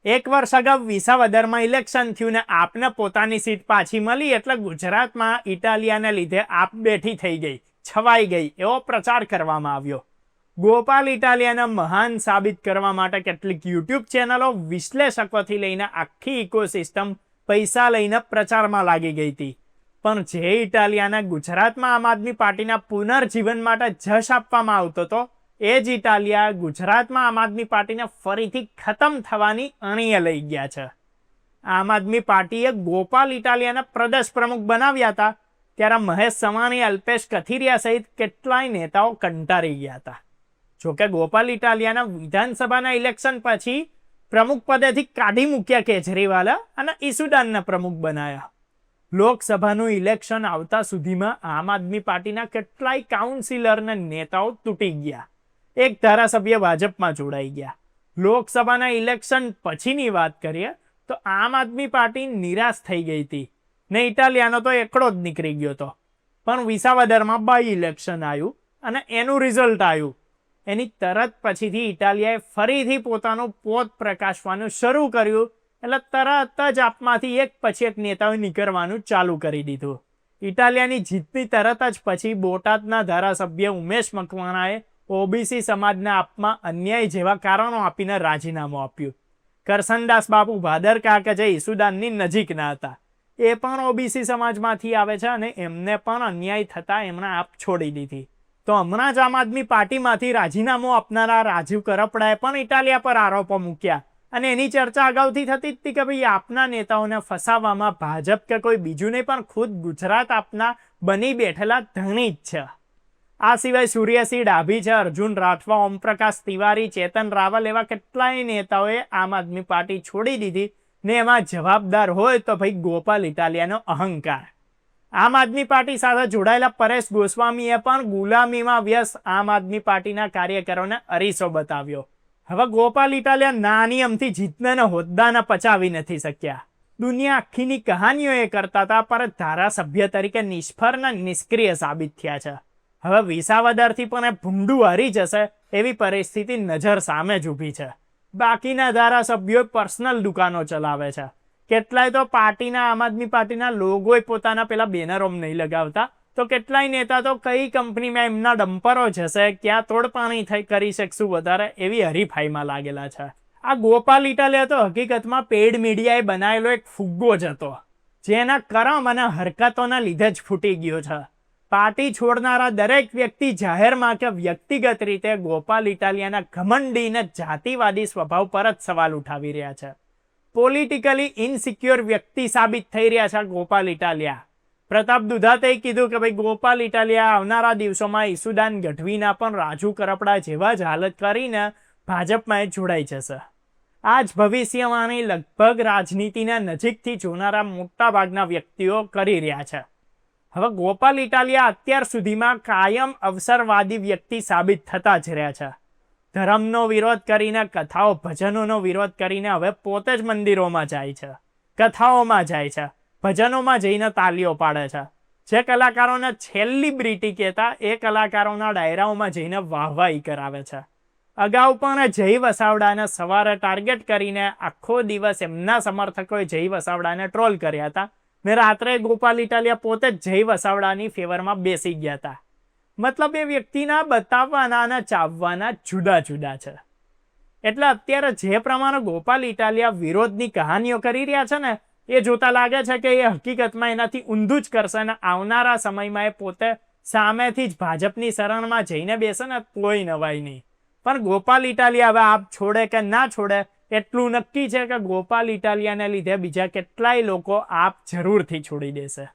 એક વર્ષ અગાઉ વિસાવદરમાં ઇલેક્શન થયું ને આપને પોતાની સીટ પાછી મળી એટલે ગુજરાતમાં ઇટાલિયાને લીધે આપ બેઠી થઈ ગઈ, છવાઈ ગઈ એવો પ્રચાર કરવામાં આવ્યો. ગોપાલ ઇટાલિયાને મહાન સાબિત કરવા માટે કેટલીક યુટ્યુબ ચેનલો વિશ્લેષકોથી લઈને આખી ઇકોસિસ્ટમ પૈસા લઈને પ્રચારમાં લાગી ગઈ હતી. પણ જે ઇટાલિયાને ગુજરાતમાં આમ આદમી પાર્ટીના પુનર્જીવન માટે જશ આપવામાં આવતો હતો, એ જ ઇટાલિયા ગુજરાતમાં આમ આદમી પાર્ટીને ફરીથી ખતમ થવાની અણીએ લઈ ગયા છે. આમ આદમી પાર્ટીએ ગોપાલ ઇટાલિયાને પ્રદેશ પ્રમુખ બનાવ્યા હતા ત્યારે મહેશ સવાણી, અલ્પેશ કથિરિયા સહિત કેટલાય નેતાઓ કંટાળી ગયા હતા. જોકે ગોપાલ ઇટાલિયાના વિધાનસભાના ઇલેક્શન પછી પ્રમુખ પદેથી કાઢી મૂક્યા કેજરીવાલે અને ઈસુદાનને પ્રમુખ બનાવ્યા. લોકસભાનું ઇલેક્શન આવતા સુધીમાં આમ આદમી પાર્ટીના કેટલાય કાઉન્સિલર અને નેતાઓ તૂટી ગયા. એક ધારાસભ્ય ભાજપમાં જોડાઈ ગયા. લોકસભાના ઇલેક્શન પછીની વાત કરીએ તો આમ આદમી પાર્ટી નિરાશ થઈ ગઈ હતી ને ઇટાલિયાનો તો એકડો જ નીકળી ગયો હતો. પણ વિસાવદરમાં બાય ઇલેક્શન આવ્યું અને એનું રિઝલ્ટ આવ્યું. એની તરત પછીથી ઇટાલિયાએ ફરીથી પોતાનું પોત પ્રકાશવાનું શરૂ કર્યું એટલે તરત જ આપમાંથી એક પછી એક નેતાઓ નીકળવાનું ચાલુ કરી દીધું. ઇટાલિયાની જીતની તરત જ પછી બોટાદના ધારાસભ્ય ઉમેશ મકવાણાએ ઓબીસી સમાજના આપમાં અન્યાય જેવા કારણો આપીને રાજીનામું આપ્યું. કરસનદાસ બાપુ ભાદરકા કે જે ઈસુદાનની નજીકના હતા, એ પણ ઓબીસી સમાજમાંથી આવે છે અને એમને પણ અન્યાય થતા એમણે આપ છોડી દીધી. તો હમણાં જ આમ આદમી પાર્ટીમાંથી રાજીનામું આપનારા રાજીવ કરપડાએ પણ ઇટાલિયા પર આરોપો મૂક્યા અને એની ચર્ચા અગાઉથી થતી જ હતી કે ભાઈ આપના નેતાઓને ફસાવવામાં ભાજપ કે કોઈ બીજું નહીં પણ ખુદ ગુજરાત આપના બની બેઠેલા ધણી જ છે. આ સિવાય સૂર્યસિંહ ડાભી છે, અર્જુન રાઠવા, ઓમપ્રકાશ તિવારી, ચેતન રાવલ એવા કેટલાય નેતાઓએ આમ આદમી પાર્ટી છોડી દીધી ને એમાં જવાબદાર હોય તો ભાઈ ગોપાલ ઇટાલિયાનો અહંકાર. આમ આદમી પાર્ટી સાથે જોડાયેલા પરેશ ગોસ્વામીએ પણ ગુલામીમાં વ્યસ્ત આમ આદમી પાર્ટીના કાર્યકરોને અરીસો બતાવ્યો. હવે ગોપાલ ઇટાલિયા નાની અમથી જીતને હોદ્દાને પચાવી નથી શક્યા. દુનિયા આખીની કહાનીઓ એ કરતા હતા પર ધારાસભ્ય તરીકે નિષ્ફળ ને નિષ્ક્રિય સાબિત થયા છે. હવે વિસાવદરથી પણ એ ભૂંડું હારી જશે એવી પરિસ્થિતિ નજર સામે જ ઊભી છે. બાકીના ધારાસભ્યો પર્સનલ દુકાનો ચલાવે છે. કેટલાય તો પાર્ટીના આમ આદમી પાર્ટીના લોગોય પોતાના પેલા બેનરોમાં નહીં લગાવતા, તો કેટલાય નેતા તો કઈ કંપનીમાં એમના ડમ્પરો જશે, ક્યાં તોડપાણી કરી શકશું વધારે એવી હરીફાઈમાં લાગેલા છે. આ ગોપાલ ઇટાલિયા તો હકીકતમાં પેઇડ મીડિયાએ બનાવેલો એક ફુગ્ગો જ હતો, જેના કરમ અને હરકતોના લીધે જ ફૂટી ગયો છે. પાર્ટી છોડનારા દરેક વ્યક્તિ જાહેરમાં કે વ્યક્તિગત રીતે ગોપાલ ઇટાલિયાના ઘમંડી ને જાતિવાદી સ્વભાવ પર જ સવાલ ઉઠાવી રહ્યા છે. પોલિટિકલી ઇનસિક્યોર વ્યક્તિ સાબિત થઈ રહ્યા છે ગોપાલ ઇટાલિયા. પ્રતાપ દુધાતે કીધું કે ભાઈ ગોપાલ ઇટાલિયા આવનારા દિવસોમાં ઈસુદાન ગઢવીના પણ રાજુ કરપડા જેવા જ હાલત કરીને ભાજપમાં જોડાઈ જશે. આ જ ભવિષ્યવાણી લગભગ રાજનીતિના નજીકથી જોનારા મોટા ભાગના વ્યક્તિઓ કરી રહ્યા છે. હવે ગોપાલ ઇટાલિયા અત્યાર સુધીમાં કાયમ અવસરવાદી વ્યક્તિ સાબિત થતા જ રહ્યા છે. ધર્મનો વિરોધ કરીને, કથાઓ ભજનોનો વિરોધ કરીને હવે પોતે જ મંદિરોમાં જાય છે, કથાઓમાં જાય છે, ભજનોમાં જઈને તાલીઓ પાડે છે. જે કલાકારોને સેલિબ્રિટી કહેતા એ કલાકારોના ડાયરાઓમાં જઈને વાહવાહી કરાવે છે. અગાઉ પણ જય વસાવડાને સવારે ટાર્ગેટ કરીને આખો દિવસ એમના સમર્થકોએ જય વસાવડાને ટ્રોલ કર્યા હતા ને રાત્રે ગોપાલ ઇટાલિયા પોતે જ જય વસાવડાની ફેવરમાં બેસી ગયા હતા. મતલબ એ વ્યક્તિના બતાવવાના અને ચાવવાના જુદા જુદા છે. એટલે અત્યારે જે પ્રમાણે ગોપાલ ઇટાલિયા વિરોધની કહાનીઓ કરી રહ્યા છે ને, એ જોતા લાગે છે કે એ હકીકતમાં એનાથી ઊંધું જ કરશે અને આવનારા સમયમાં એ પોતે સામેથી જ ભાજપની શરણમાં જઈને બેસે ને કોઈ નવાય નહીં. પણ ગોપાલ ઇટાલિયા હવે આપ છોડે કે ના છોડે એટલું નક્કી છે કે ગોપાલ ઇટાલિયાને લીધે બીજા કેટલાય લોકો આપ જરૂરથી છોડી દેશે.